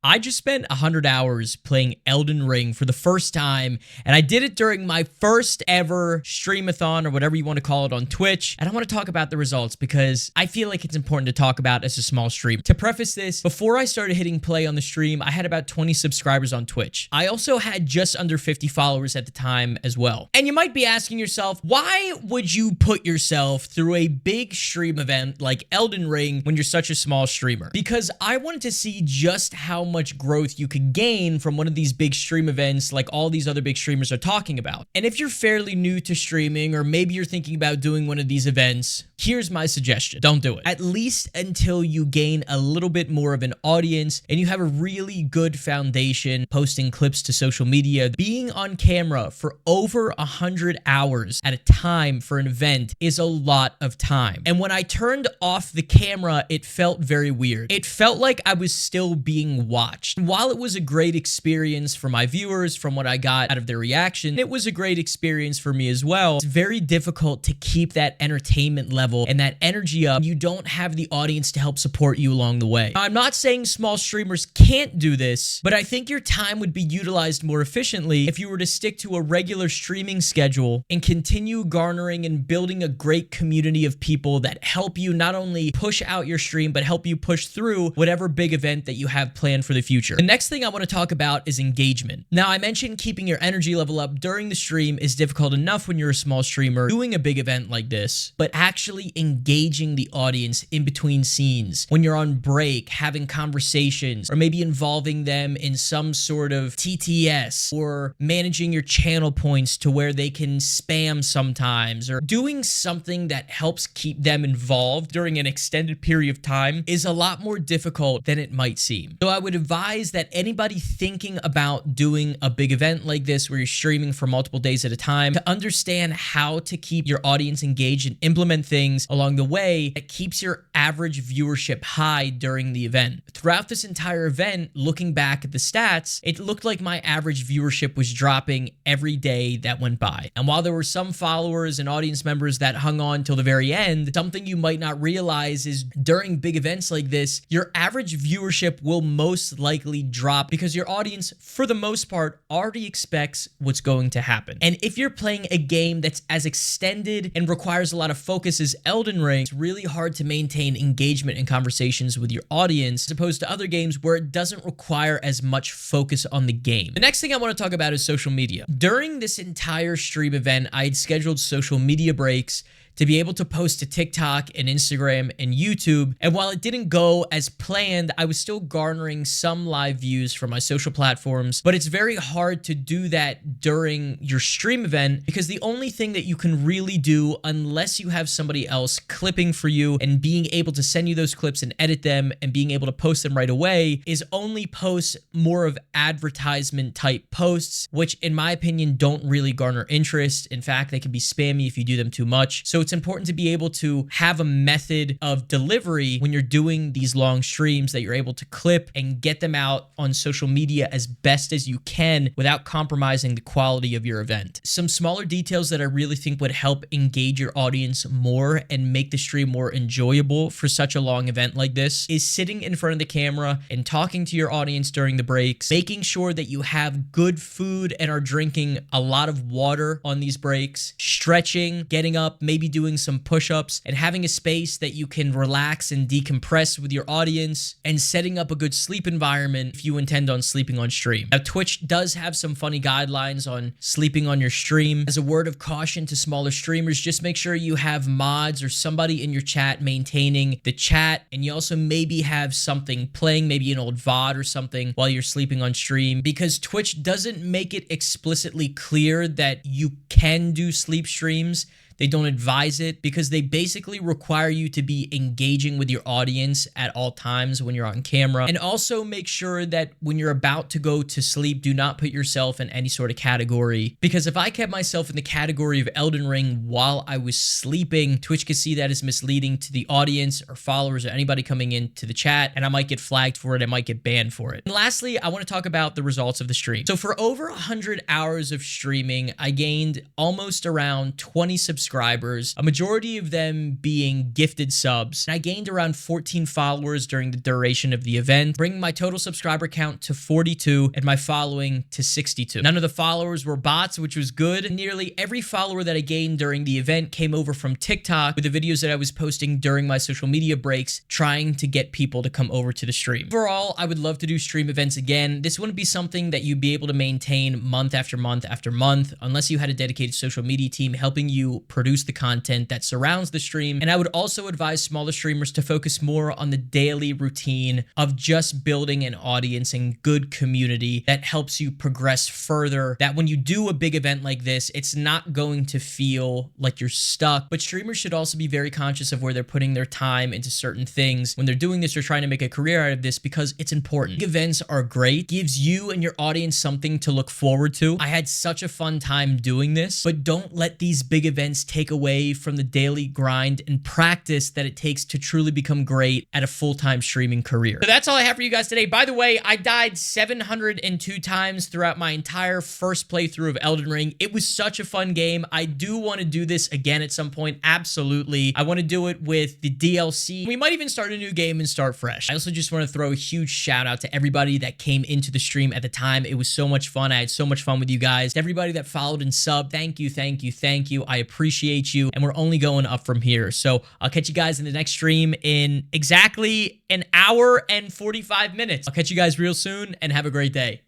I just spent 100 hours playing Elden Ring for the first time, and I did it during my first ever streamathon or whatever you want to call it on Twitch. And I want to talk about the results because I feel like it's important to talk about as a small stream. To preface this, before I started hitting play on the stream, I had about 20 subscribers on Twitch. I also had just under 50 followers at the time as well. And you might be asking yourself, why would you put yourself through a big stream event like Elden Ring when you're such a small streamer? Because I wanted to see just how much growth you could gain from one of these big stream events like all these other big streamers are talking about. And if you're fairly new to streaming, or maybe you're thinking about doing one of these events, here's my suggestion. Don't do it. At least until you gain a little bit more of an audience and you have a really good foundation posting clips to social media. Being on camera for over 100 hours at a time for an event is a lot of time. And when I turned off the camera, it felt very weird. It felt like I was still being watched. And while it was a great experience for my viewers from what I got out of their reaction, it was a great experience for me as well. It's very difficult to keep that entertainment level and that energy up. You don't have the audience to help support you along the way. Now, I'm not saying small streamers can't do this, but I think your time would be utilized more efficiently if you were to stick to a regular streaming schedule and continue garnering and building a great community of people that help you not only push out your stream, but help you push through whatever big event that you have planned for the future. The next thing I want to talk about is engagement. Now, I mentioned keeping your energy level up during the stream is difficult enough when you're a small streamer doing a big event like this, but actually engaging the audience in between scenes, when you're on break, having conversations, or maybe involving them in some sort of TTS, or managing your channel points to where they can spam sometimes, or doing something that helps keep them involved during an extended period of time is a lot more difficult than it might seem. So I would advise that anybody thinking about doing a big event like this where you're streaming for multiple days at a time to understand how to keep your audience engaged and implement things along the way that keeps your average viewership high during the event. Throughout this entire event, looking back at the stats, it looked like my average viewership was dropping every day that went by. And while there were some followers and audience members that hung on till the very end, something you might not realize is during big events like this, your average viewership will most likely drop because your audience, for the most part, already expects what's going to happen. And if you're playing a game that's as extended and requires a lot of focus as Elden Ring, it's really hard to maintain engagement and conversations with your audience as opposed to other games where it doesn't require as much focus on the game. The next thing I want to talk about is social media. During this entire stream event, I had scheduled social media breaks to be able to post to TikTok and Instagram and YouTube. And while it didn't go as planned, I was still garnering some live views from my social platforms. But it's very hard to do that during your stream event because the only thing that you can really do, unless you have somebody else clipping for you and being able to send you those clips and edit them and being able to post them right away, is only post more of advertisement type posts, which in my opinion don't really garner interest. In fact, they can be spammy if you do them too much. So it's important to be able to have a method of delivery when you're doing these long streams that you're able to clip and get them out on social media as best as you can without compromising the quality of your event. Some smaller details that I really think would help engage your audience more and make the stream more enjoyable for such a long event like this is sitting in front of the camera and talking to your audience during the breaks, making sure that you have good food and are drinking a lot of water on these breaks, stretching, getting up, maybe doing some push-ups, and having a space that you can relax and decompress with your audience, and setting up a good sleep environment if you intend on sleeping on stream. Now, Twitch does have some funny guidelines on sleeping on your stream. As a word of caution to smaller streamers, just make sure you have mods or somebody in your chat maintaining the chat, and you also maybe have something playing, maybe an old VOD or something while you're sleeping on stream, because Twitch doesn't make it explicitly clear that you can do sleep streams. They don't advise it because they basically require you to be engaging with your audience at all times when you're on camera. And also make sure that when you're about to go to sleep, do not put yourself in any sort of category. Because if I kept myself in the category of Elden Ring while I was sleeping, Twitch could see that as misleading to the audience or followers or anybody coming into the chat, and I might get flagged for it. I might get banned for it. And lastly, I want to talk about the results of the stream. So for over 100 hours of streaming, I gained almost around 20 subscribers subscribers, a majority of them being gifted subs. And I gained around 14 followers during the duration of the event, bringing my total subscriber count to 42 and my following to 62. None of the followers were bots, which was good. Nearly every follower that I gained during the event came over from TikTok with the videos that I was posting during my social media breaks, trying to get people to come over to the stream. Overall, I would love to do stream events again. This wouldn't be something that you'd be able to maintain month after month after month unless you had a dedicated social media team helping you produce the content that surrounds the stream. And I would also advise smaller streamers to focus more on the daily routine of just building an audience and good community that helps you progress further, that when you do a big event like this, it's not going to feel like you're stuck. But streamers should also be very conscious of where they're putting their time into certain things when they're doing this or trying to make a career out of this, because it's important. Big events are great, gives you and your audience something to look forward to. I had such a fun time doing this, but don't let these big events take away from the daily grind and practice that it takes to truly become great at a full-time streaming career. So that's all I have for you guys today. By the way, I died 702 times throughout my entire first playthrough of Elden Ring. It was such a fun game. I do want to do this again at some point. Absolutely. I want to do it with the DLC. We might even start a new game and start fresh. I also just want to throw a huge shout out to everybody that came into the stream at the time. It was so much fun. I had so much fun with you guys. To everybody that followed and subbed, thank you, thank you, thank you. I appreciate you, and we're only going up from here. So I'll catch you guys in the next stream in exactly an hour and 45 minutes. I'll catch you guys real soon, and have a great day.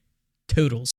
Toodles.